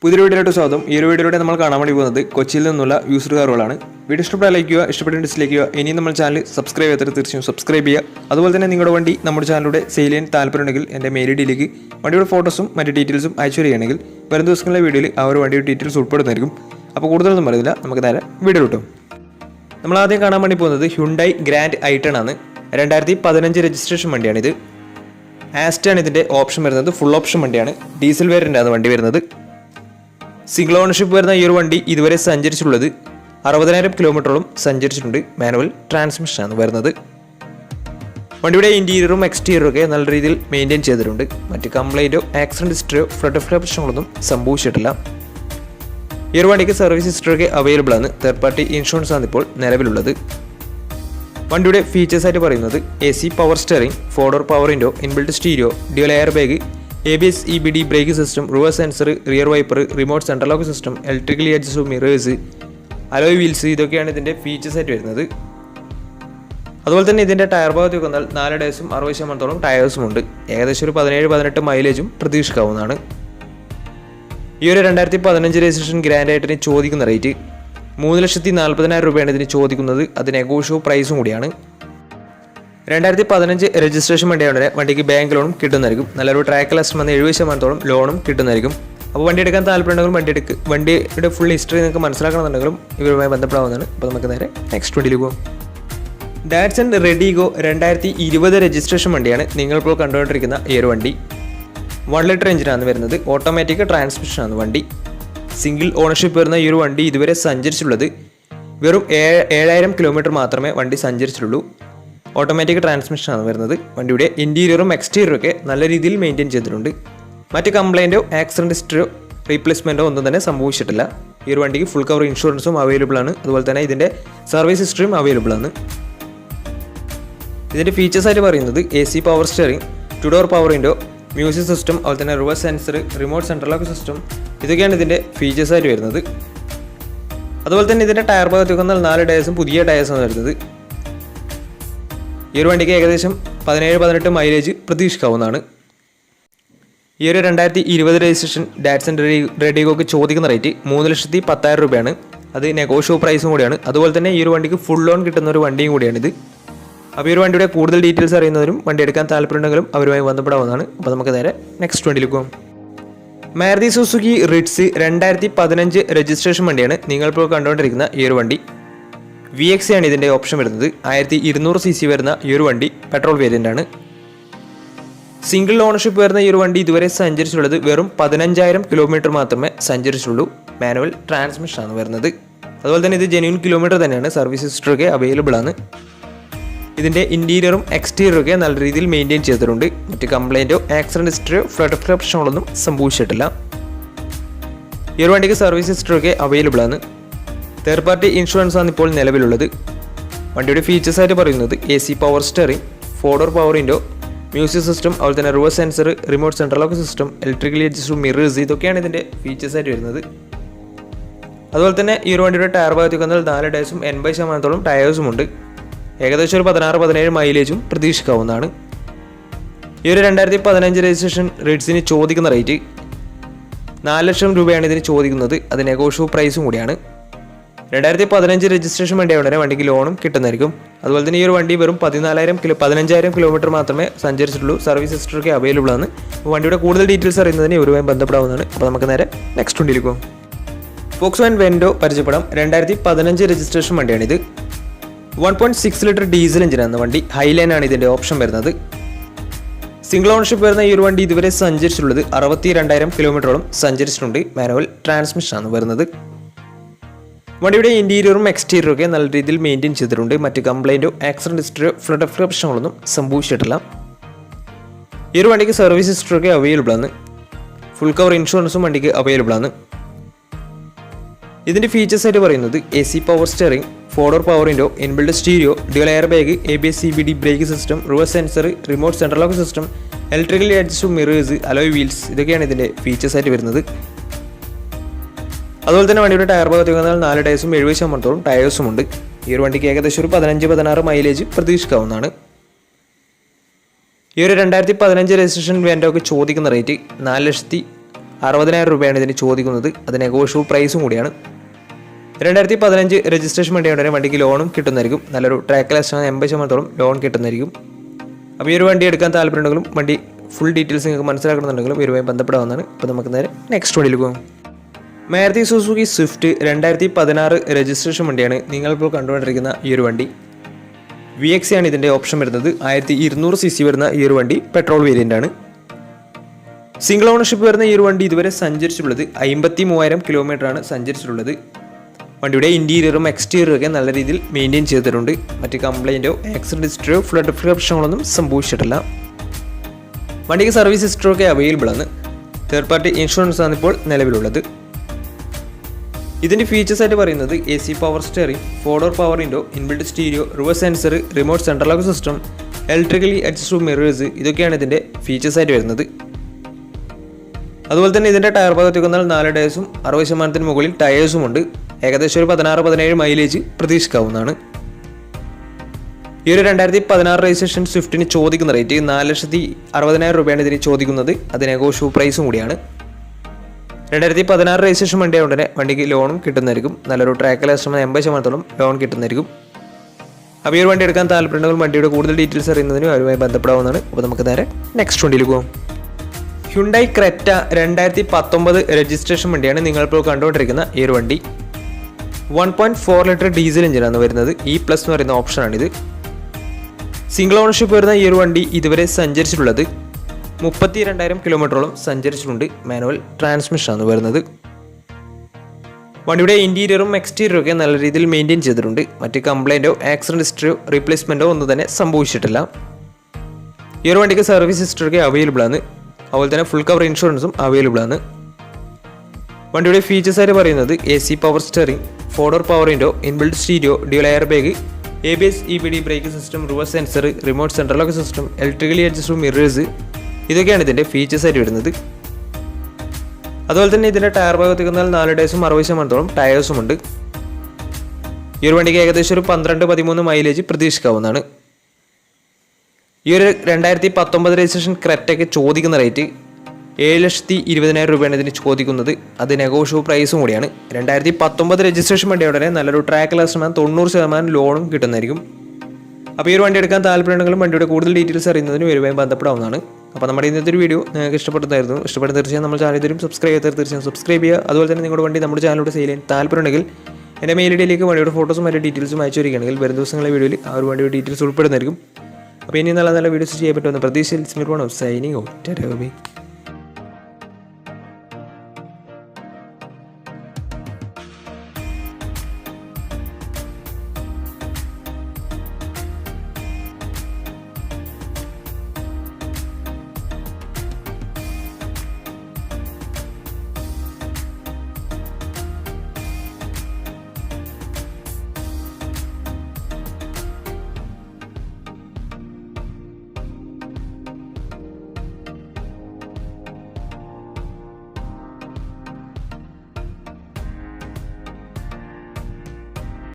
പുതിയൊരു വീഡിയോയിലോട്ട് സ്വാഗതം. ഈ ഒരു വീഡിയോയിലൂടെ നമ്മൾ കാണാൻ വേണ്ടി പോകുന്നത് കൊച്ചിയിൽ നിന്നുള്ള യൂസ്ഡ് കാറുകളാണ്. വീഡിയോ ഇഷ്ടപ്പെട്ടാൽ ലൈക്ക് ചെയ്യുക, ഇഷ്ടപ്പെട്ട ഡിസ്ലൈക്ക് ചെയ്യുക. ഇനിയും നമ്മൾ ചാനൽ സബ്സ്ക്രൈബ് ചെയ്യാത്തവർ തീർച്ചയായും സബ്സ്ക്രൈബ് ചെയ്യുക. അതുപോലെ തന്നെ നിങ്ങളുടെ വണ്ടി നമ്മുടെ ചാനലിലൂടെ സെയിൽ ചെയ്യാൻ താല്പര്യമുണ്ടെങ്കിൽ എൻ്റെ മെയിൽ ഐഡിയിലേക്ക് വണ്ടിയുടെ ഫോട്ടോസും മറ്റ് ഡീറ്റെയിൽസും അയച്ചു തരികയാണെങ്കിൽ വരും ദിവസങ്ങളിലെ വീഡിയോയിൽ ആ ഒരു വണ്ടിയുടെ ഡീറ്റെയിൽസ് ഉൾപ്പെടുന്നതായിരിക്കും. അപ്പോൾ കൂടുതലൊന്നും പറയുന്നില്ല, നമുക്ക് നേരെ വീഡിയോ കിട്ടും. നമ്മൾ ആദ്യം കാണാൻ വേണ്ടി പോകുന്നത് ഹ്യുണ്ടായി ഗ്രാൻഡ് ഐ10 ആണ്. 2015 രജിസ്ട്രേഷൻ വണ്ടിയാണിത്. ആസ്റ്റാണ് ഇതിൻ്റെ ഓപ്ഷൻ വരുന്നത്. ഫുൾ ഓപ്ഷൻ വണ്ടിയാണ്. ഡീസൽ വേരിയൻ്റാണ് വണ്ടി വരുന്നത്. സിംഗിൾ ഓണർഷിപ്പ് വരുന്ന ഈ ഒരു വണ്ടി ഇതുവരെ സഞ്ചരിച്ചിട്ടുള്ളത് 60,000 കിലോമീറ്ററോളം സഞ്ചരിച്ചിട്ടുണ്ട്. മാനുവൽ ട്രാൻസ്മിഷനാണ് വരുന്നത്. വണ്ടിയുടെ ഇൻറ്റീരിയറും എക്സ്റ്റീരിയറും ഒക്കെ നല്ല രീതിയിൽ മെയിൻറ്റെയിൻ ചെയ്തിട്ടുണ്ട്. മറ്റ് കംപ്ലൈൻറ്റോ ആക്സിഡൻറ്റ് ഹിസ്റ്ററിയോ ഫ്ലഡ് പ്രശ്നങ്ങളൊന്നും സംഭവിച്ചിട്ടില്ല. ഈ ഒരു വണ്ടിക്ക് സർവീസ് ഹിസ്റ്ററിയൊക്കെ അവൈലബിൾ ആണ്. തേർഡ് പാർട്ടി ഇൻഷുറൻസ് ആണ് ഇപ്പോൾ നിലവിലുള്ളത്. വണ്ടിയുടെ ഫീച്ചേഴ്സായിട്ട് പറയുന്നത് AC power steering, 4-door power window, inbuilt stereo, dual air bag, ABS EBD brake system, reverse sensor, rear wiper, remote central lock system, electrically adjustable mirrors, alloy wheels, ഇതൊക്കെയാണ് ഇതിൻ്റെ ഫീച്ചേഴ്സായിട്ട് വരുന്നത്. അതുപോലെ തന്നെ ഇതിൻ്റെ ടയർ ഭാഗത്ത് വന്നാൽ 4 ടയേഴ്സും 60% ടയേഴ്സും ഉണ്ട്. ഏകദേശം ഒരു 17-18 മൈലേജും പ്രതീക്ഷിക്കാവുന്നതാണ്. ഈ ഒരു 2015 രജിസ്ട്രേഷൻ ഗ്രാൻഡ് ഐ10 ചോദിക്കുന്ന റേറ്റ് 3,40,000 രൂപയാണ് ഇതിന് ചോദിക്കുന്നത്. അത് നെഗോഷ്യബിൾ പ്രൈസും കൂടിയാണ്. 2015 രജിസ്ട്രേഷൻ വണ്ടിയാണ്. വണ്ടിക്ക് ബാങ്ക് ലോണും കിട്ടുന്നതായിരിക്കും. നല്ലൊരു ട്രാക്ക് ലാസ്റ്റ് വന്ന് 70% ലോണും കിട്ടുന്നതായിരിക്കും. അപ്പോൾ വണ്ടി എടുക്കാൻ താല്പര്യമുണ്ടെങ്കിലും വണ്ടിയുടെ ഫുൾ ഹിസ്റ്ററി നിങ്ങൾക്ക് മനസ്സിലാക്കണമെന്നുണ്ടെങ്കിലും ഇവരുമായി ബന്ധപ്പെടാവുന്നതാണ്. അപ്പോൾ നമുക്ക് നേരെ നെക്സ്റ്റ് വണ്ടിയിൽ പോകും. ഡാറ്റ്സൺ റെഡിഗോ 2020 രജിസ്ട്രേഷൻ വണ്ടിയാണ് നിങ്ങളിപ്പോൾ കണ്ടുകൊണ്ടിരിക്കുന്ന ഈ ഒരു വണ്ടി. 1 ലിറ്റർ എഞ്ചിനാണ് വരുന്നത്. ഓട്ടോമാറ്റിക് ട്രാൻസ്മിഷനാണ് വണ്ടി. സിംഗിൾ ഓണർഷിപ്പ് വരുന്ന ഈ ഒരു വണ്ടി ഇതുവരെ സഞ്ചരിച്ചിട്ടുള്ളത് വെറും 7,000 കിലോമീറ്റർ മാത്രമേ വണ്ടി സഞ്ചരിച്ചിട്ടുള്ളൂ. ഓട്ടോമാറ്റിക് ട്രാൻസ്മിഷനാണ് വരുന്നത്. വണ്ടിയുടെ ഇൻറ്റീരിയറും എക്സ്റ്റീരിയറും ഒക്കെ നല്ല രീതിയിൽ മെയിൻറ്റെയിൻ ചെയ്തിട്ടുണ്ട്. മറ്റ് കംപ്ലൈൻറ്റോ ആക്സിഡൻറ്റ് ഹിസ്റ്ററിയോ റീപ്ലേസ്മെൻറ്റോ ഒന്നും തന്നെ സംഭവിച്ചിട്ടില്ല. ഈ ഒരു വണ്ടിക്ക് ഫുൾ കവർ ഇൻഷുറൻസും അവൈലബിൾ ആണ്. അതുപോലെ തന്നെ ഇതിൻ്റെ സർവീസ് ഹിസ്റ്ററിയും അവൈലബിൾ ആണ്. ഇതിൻ്റെ ഫീച്ചേഴ്സായിട്ട് പറയുന്നത് AC power steering, 2-door power window, music system, അതുപോലെ തന്നെ reverse sensor, remote central lock system, ഇതൊക്കെയാണ് ഇതിൻ്റെ ഫീച്ചേഴ്സായിട്ട് വരുന്നത്. അതുപോലെ തന്നെ ഇതിൻ്റെ ടയർ ഭാഗത്ത് വന്നാൽ 4 ടയേഴ്സും പുതിയ ടയേഴ്സാണ് വരുന്നത്. ഈ ഒരു വണ്ടിക്ക് ഏകദേശം 17-18 മൈലേജ് പ്രതീക്ഷിക്കാവുന്നതാണ്. ഈ ഒരു 2020 രജിസ്ട്രേഷൻ ഡാറ്റ്സൺ റെഡിഗോക്ക് ചോദിക്കുന്ന റേറ്റ് 3,10,000 രൂപയാണ്. അത് നെഗോഷ്യബിൾ പ്രൈസും കൂടിയാണ്. അതുപോലെ തന്നെ ഈ ഒരു വണ്ടിക്ക് ഫുൾ ലോൺ കിട്ടുന്ന ഒരു വണ്ടിയും കൂടിയാണിത്. അപ്പോൾ ഈ ഒരു വണ്ടിയുടെ കൂടുതൽ ഡീറ്റെയിൽസ് അറിയുന്നവരും വണ്ടി എടുക്കാൻ താല്പര്യമുണ്ടെങ്കിലും അവരുമായി ബന്ധപ്പെടാവുന്നതാണ്. അപ്പോൾ നമുക്ക് നേരെ നെക്സ്റ്റ് വണ്ടിയിൽ പോകും. മാരുതി സുസുക്കി റിറ്റ്സ് 2015 രജിസ്ട്രേഷൻ വണ്ടിയാണ് നിങ്ങളിപ്പോൾ കണ്ടുകൊണ്ടിരിക്കുന്ന ഈ ഒരു വണ്ടി. VX ആണ് ഇതിൻ്റെ ഓപ്ഷൻ വരുന്നത്. 1200 cc വരുന്ന ഈ ഒരു വണ്ടി പെട്രോൾ വേരിയൻ്റ് ആണ്. സിംഗിൾ ഓണർഷിപ്പ് വരുന്ന ഈ ഒരു വണ്ടി ഇതുവരെ സഞ്ചരിച്ചിട്ടുള്ളത് വെറും 15,000 കിലോമീറ്റർ മാത്രമേ സഞ്ചരിച്ചുള്ളൂ. മാനുവൽ ട്രാൻസ്മിഷനാണ് വരുന്നത്. അതുപോലെ തന്നെ ഇത് ജെന്യൂൻ കിലോമീറ്റർ തന്നെയാണ്. സർവീസ് ഹിസ്റ്ററൊക്കെ അവൈലബിൾ ആണ്. ഇതിൻ്റെ ഇൻറ്റീരിയറും എക്സ്റ്റീരിയറും ഒക്കെ നല്ല രീതിയിൽ മെയിൻറ്റെയിൻ ചെയ്തിട്ടുണ്ട്. മറ്റ് കംപ്ലൈൻറ്റോ ആക്സിഡൻറ്റ് ഹിസ്റ്ററിയോ ഫ്ലഡ് പ്രശ്നങ്ങളൊന്നും സംഭവിച്ചിട്ടില്ല. ഈ ഒരു വണ്ടിക്ക് സർവീസ് ഹിസ്റ്ററൊക്കെ അവൈലബിൾ ആണ്. തേർഡ് പാർട്ടി ഇൻഷുറൻസ് ആണ് ഇപ്പോൾ നിലവിലുള്ളത്. വണ്ടിയുടെ ഫീച്ചേഴ്സായിട്ട് പറയുന്നത് AC power steering, 4-door power window, music system, അതുപോലെ തന്നെ reverse sensor, remote central lock system, electrically adjustable mirrors, ഇതൊക്കെയാണ് ഇതിൻ്റെ ഫീച്ചേഴ്സായിട്ട് വരുന്നത്. അതുപോലെ തന്നെ ഈ ഒരു വണ്ടിയുടെ ടയർ ഭാഗത്ത് വന്നാൽ 4 ടയേഴ്സും 80% ടയേഴ്സും ഉണ്ട്. ഏകദേശം ഒരു 16-17 മൈലേജും പ്രതീക്ഷിക്കാവുന്നതാണ്. ഈ ഒരു 2015 രജിസ്ട്രേഷൻ റേറ്റ്സിന് ചോദിക്കുന്ന റേറ്റ് 4 ലക്ഷം രൂപയാണ് ഇതിന് ചോദിക്കുന്നത്. അത് നെഗോഷ്യബിൾ പ്രൈസും കൂടിയാണ്. 2015 രജിസ്ട്രേഷൻ വണ്ടിയാവുന്നവരെ വണ്ടിക്ക് ലോണും കിട്ടുന്നതായിരിക്കും. അതുപോലെ തന്നെ ഈ ഒരു വണ്ടി വെറും 15,000 കിലോമീറ്റർ മാത്രമേ സഞ്ചരിച്ചിട്ടുള്ളൂ. സർവീസ് ഹിസ്റ്ററൊക്കെ അവൈലബിൾ ആണ്. വണ്ടിയുടെ കൂടുതൽ ഡീറ്റെയിൽസ് അറിയുന്നതിന് ഇവരുമായി ബന്ധപ്പെടാവുന്നതാണ്. അപ്പോൾ നമുക്ക് നേരെ നെക്സ്റ്റ് വണ്ടിയിലേക്ക് പോകും. ഫോക്സ്വാഗൻ വെൻഡോ പരിചയപ്പെടാം. 2015 രജിസ്ട്രേഷൻ വണ്ടിയാണിത്. 1.6 ലിറ്റർ ഡീസൽ എഞ്ചിനാണ് വണ്ടി. ഹൈലൈൻ ആണ് ഇതിൻ്റെ ഓപ്ഷൻ വരുന്നത്. സിംഗിൾ ഓണർഷിപ്പ് വരുന്ന ഈ ഒരു വണ്ടി ഇതുവരെ സഞ്ചരിച്ചിട്ടുള്ളത് 62,000 കിലോമീറ്ററോളം സഞ്ചരിച്ചിട്ടുണ്ട്. മാനുവൽ ട്രാൻസ്മിഷനാണ് വരുന്നത്. വണ്ടിയുടെ ഇൻറ്റീരിയറും എക്സ്റ്റീരിയറും ഒക്കെ നല്ല രീതിയിൽ മെയിൻറ്റെയിൻ ചെയ്തിട്ടുണ്ട്. മറ്റ് കംപ്ലൈൻറ്റോ ആക്സിഡൻറ്റ് ഹിസ്റ്ററിയോ ഫ്ലഡ് പ്രശ്നങ്ങളൊന്നും സംഭവിച്ചിട്ടില്ല. ഈ ഒരു വണ്ടിക്ക് സർവീസ് ഹിസ്റ്ററൊക്കെ അവൈലബിൾ ആണ്. ഫുൾ കവർ ഇൻഷുറൻസും വണ്ടിക്ക് അവൈലബിൾ ആണ്. ഇതിൻ്റെ ഫീച്ചേഴ്സായിട്ട് പറയുന്നത് AC power steering, 4-door power window, inbuilt stereo, dual air bag, ABS EBD brake system, reverse sensor, remote central lock system, electrically adjustable mirrors, alloy wheels, ഇതൊക്കെയാണ് ഇതിൻ്റെ ഫീച്ചേഴ്സായിട്ട് വരുന്നത്. അതുപോലെ തന്നെ വണ്ടിയുടെ ടയർ ഭാഗത്ത് വന്നാൽ 4 ടയേഴ്സും 70% ടയേഴ്സും ഉണ്ട്. ഈ ഒരു വണ്ടിക്ക് ഏകദേശം ഒരു 15-16 മൈലേജ് പ്രതീക്ഷിക്കാവുന്നതാണ്. ഈ ഒരു 2015 രജിസ്ട്രേഷൻ വേണ്ടൊക്കെ ചോദിക്കുന്ന റേറ്റ് 4,60,000 60,000 രൂപയാണ് ഇതിന് ചോദിക്കുന്നത്. അത് നെഗോഷ്യബിൾ പ്രൈസും കൂടിയാണ്. 2015 രജിസ്ട്രേഷൻ വണ്ടിയുടെ വണ്ടിക്ക് ലോണും കിട്ടുന്നതായിരിക്കും. നല്ലൊരു ട്രാക്ക്ലെസ് 80% ലോൺ കിട്ടുന്നതായിരിക്കും. അപ്പോൾ ഈ ഒരു വണ്ടി എടുക്കാൻ താല്പര്യമുണ്ടെങ്കിലും വണ്ടി ഫുൾ ഡീറ്റെയിൽസ് നിങ്ങൾക്ക് മനസ്സിലാക്കണമെന്നുണ്ടെങ്കിലും ഇവരുമായി ബന്ധപ്പെടാവുന്നതാണ്. അപ്പോൾ നമുക്ക് നേരെ നെക്സ്റ്റ് വണ്ടിയിൽ പോകും. മാരുതി സുസുക്കി സ്വിഫ്റ്റ് 2016 രജിസ്ട്രേഷൻ വണ്ടിയാണ് നിങ്ങളിപ്പോൾ കണ്ടുകൊണ്ടിരിക്കുന്ന ഈ ഒരു വണ്ടി. VXC ആണ് ഇതിൻ്റെ ഓപ്ഷൻ വരുന്നത്. 1200 cc വരുന്ന ഈ ഒരു വണ്ടി പെട്രോൾ വേരിയൻ്റ് ആണ്. സിംഗിൾ ഓണർഷിപ്പ് വരുന്ന ഈ ഒരു വണ്ടി ഇതുവരെ സഞ്ചരിച്ചിട്ടുള്ളത് 53,000 കിലോമീറ്ററാണ് സഞ്ചരിച്ചിട്ടുള്ളത്. വണ്ടിയുടെ ഇൻറ്റീരിയറും എക്സ്റ്റീരിയറും ഒക്കെ നല്ല രീതിയിൽ മെയിൻറ്റെയിൻ ചെയ്തിട്ടുണ്ട്. മറ്റ് കംപ്ലൈൻറ്റോ ആക്സിഡൻറ്റ് ഹിസ്റ്ററിയോ ഫ്ലഡ് പ്രശ്നങ്ങളൊന്നും സംഭവിച്ചിട്ടില്ല. വണ്ടിക്ക് സർവീസ് ഹിസ്റ്ററി ഒക്കെ അവൈലബിൾ ആണ്. തേർഡ് പാർട്ടി ഇൻഷുറൻസ് ആണ് ഇപ്പോൾ നിലവിലുള്ളത്. ഇതിൻ്റെ ഫീച്ചേഴ്സ് ആയിട്ട് പറയുന്നത് AC power steering, 4-door power window, inbuilt stereo, reverse sensor, remote central lock system, electrically adjustable mirrors, ഇതൊക്കെയാണ് ഇതിൻ്റെ ഫീച്ചേഴ്സ് ആയിട്ട് വരുന്നത്. അതുപോലെ തന്നെ ഇതിൻ്റെ ടയർ ഭാഗത്തേക്ക് വന്നാൽ 4 ടയേഴ്സും 60% മുകളിൽ ടയേഴ്സും ഉണ്ട്. ഏകദേശം ഒരു 16-17 മൈലേജ് പ്രതീക്ഷിക്കാവുന്നതാണ്. ഈ ഒരു 2016 രജിസ്ട്രേഷൻ സ്വിഫ്റ്റിന് ചോദിക്കുന്ന റേറ്റ് 4,60,000 രൂപയാണ് ഇതിന് ചോദിക്കുന്നത്. അത് നെഗോഷ്യബിൾ പ്രൈസും കൂടിയാണ്. 2016 രജിസ്ട്രേഷൻ വണ്ടിയായതുകൊണ്ട് തന്നെ വണ്ടിക്ക് ലോണും കിട്ടുന്നതായിരിക്കും. നല്ലൊരു ട്രാക്ക്ലെസ് 80% ലോൺ കിട്ടുന്നതായിരിക്കും. അപ്പോൾ ഈ ഒരു വണ്ടി എടുക്കാൻ താല്പര്യമുണ്ടെങ്കിൽ വണ്ടിയുടെ കൂടുതൽ ഡീറ്റെയിൽസ് അറിയുന്നതിനും അവരുമായി ബന്ധപ്പെടാവുന്നതാണ്. അപ്പോൾ നമുക്ക് നേരെ നെക്സ്റ്റ് വണ്ടിയിൽ പോകും. ഹ്യുണ്ടായി ക്രെറ്റ 2019 രജിസ്ട്രേഷൻ വണ്ടിയാണ് നിങ്ങളിപ്പോൾ കണ്ടുകൊണ്ടിരിക്കുന്ന ഈ ഒരു വണ്ടി. 1.4 ലിറ്റർ ഡീസൽ എഞ്ചിനാണ് വരുന്നത്. E+ എന്ന് പറയുന്ന ഓപ്ഷനാണിത്. സിംഗിൾ ഓണർഷിപ്പ് വരുന്ന ഈ ഒരു വണ്ടി ഇതുവരെ സഞ്ചരിച്ചിട്ടുള്ളത് 32,000 കിലോമീറ്ററോളം സഞ്ചരിച്ചിട്ടുണ്ട്. മാനുവൽ ട്രാൻസ്മിഷനാണ് വരുന്നത്. വണ്ടിയുടെ ഇൻറ്റീരിയറും എക്സ്റ്റീരിയറും ഒക്കെ നല്ല രീതിയിൽ മെയിൻറ്റെയിൻ ചെയ്തിട്ടുണ്ട്. മറ്റ് കംപ്ലൈൻറ്റോ ആക്സിഡൻറ്റ് ഹിസ്റ്ററിയോ റീപ്ലേസ്മെൻറ്റോ ഒന്നും തന്നെ സംഭവിച്ചിട്ടില്ല. ഈ ഒരു വണ്ടിക്ക് സർവീസ് ഹിസ്റ്ററി ഒക്കെ അവൈലബിൾ ആണ്. അതുപോലെ തന്നെ ഫുൾ കവർ ഇൻഷുറൻസും അവൈലബിൾ ആണ്. വണ്ടിയുടെ ഫീച്ചേഴ്സ് ആയിട്ട് പറയുന്നത് AC power steering, 4-door power window, inbuilt stereo, dual air bag, ABS EBD brake system, reverse sensor, remote central lock system, electrically adjustable mirrors, ഇതൊക്കെയാണ് ഇതിൻ്റെ ഫീച്ചേഴ്സ് ആയിട്ട് വരുന്നത്. അതുപോലെ തന്നെ ഇതിൻ്റെ ടയർ ഭാഗത്തേക്ക് വന്നാൽ 4 ടയേഴ്സും 60% ടയേഴ്സും ഉണ്ട്. ഈ ഒരു വണ്ടിക്ക് ഏകദേശം ഒരു 12-13 മൈലേജ് പ്രതീക്ഷിക്കാവുന്നതാണ്. ഈ ഒരു 2019 രജിസ്ട്രേഷൻ ക്രെറ്റയ്ക്ക് ചോദിക്കുന്ന റേറ്റ് 7,20,000 രൂപയാണ് ഇതിന് ചോദിക്കുന്നത്. അത് നെഗോഷ്യബിൾ പ്രൈസും കൂടിയാണ്. 2019 രജിസ്ട്രേഷൻ വണ്ടിയോടെ തന്നെ നല്ലൊരു ട്രാക്ക്ലെസ് 90% ലോണും കിട്ടുന്നതായിരിക്കും. അപ്പോൾ ഈ ഒരു വണ്ടി എടുക്കാൻ താല്പര്യമുണ്ടെങ്കിലും വണ്ടിയുടെ കൂടുതൽ ഡീറ്റെയിൽസ് അറിയുന്നതിന് വരുവാൻ ബന്ധപ്പെടാവുന്നതാണ്. അപ്പോൾ നമ്മുടെ ഇന്നത്തെ ഒരു വീഡിയോ നിങ്ങൾക്ക് ഇഷ്ടപ്പെട്ടതായിരുന്നു. ഇഷ്ടപ്പെടുന്ന തീർച്ചയായും നമ്മൾ ചാനൽ തരും. സബ്സ്ക്രൈബ് ചെയ്താൽ തീർച്ചയായും സബ്സ്ക്രൈബ് ചെയ്യുക. അതുപോലെ തന്നെ നിങ്ങളുടെ വണ്ടി നമ്മുടെ ചാനലിലൂടെ സെയിൽ ചെയ്യാൻ താല്പര്യമുണ്ടെങ്കിൽ എൻ്റെ മെയിൽ ഐഡിയിലേക്ക് വണ്ടിയുടെ ഫോട്ടോസും മറ്റു ഡീറ്റെയിൽസും അയച്ചു വരികയാണെങ്കിൽ വരും ദിവസങ്ങളിലെ വീഡിയോയിൽ ആ ഒരു വണ്ടിയുടെ ഡീറ്റെയിൽസ് ഉൾപ്പെടുന്നതായിരിക്കും. അപ്പോൾ ഇനി നല്ല നല്ല വീഡിയോസ് ചെയ്യാൻ പറ്റുമെന്ന് പ്രതീക്ഷയിൽ സൈനിങ് ഔട്ട്.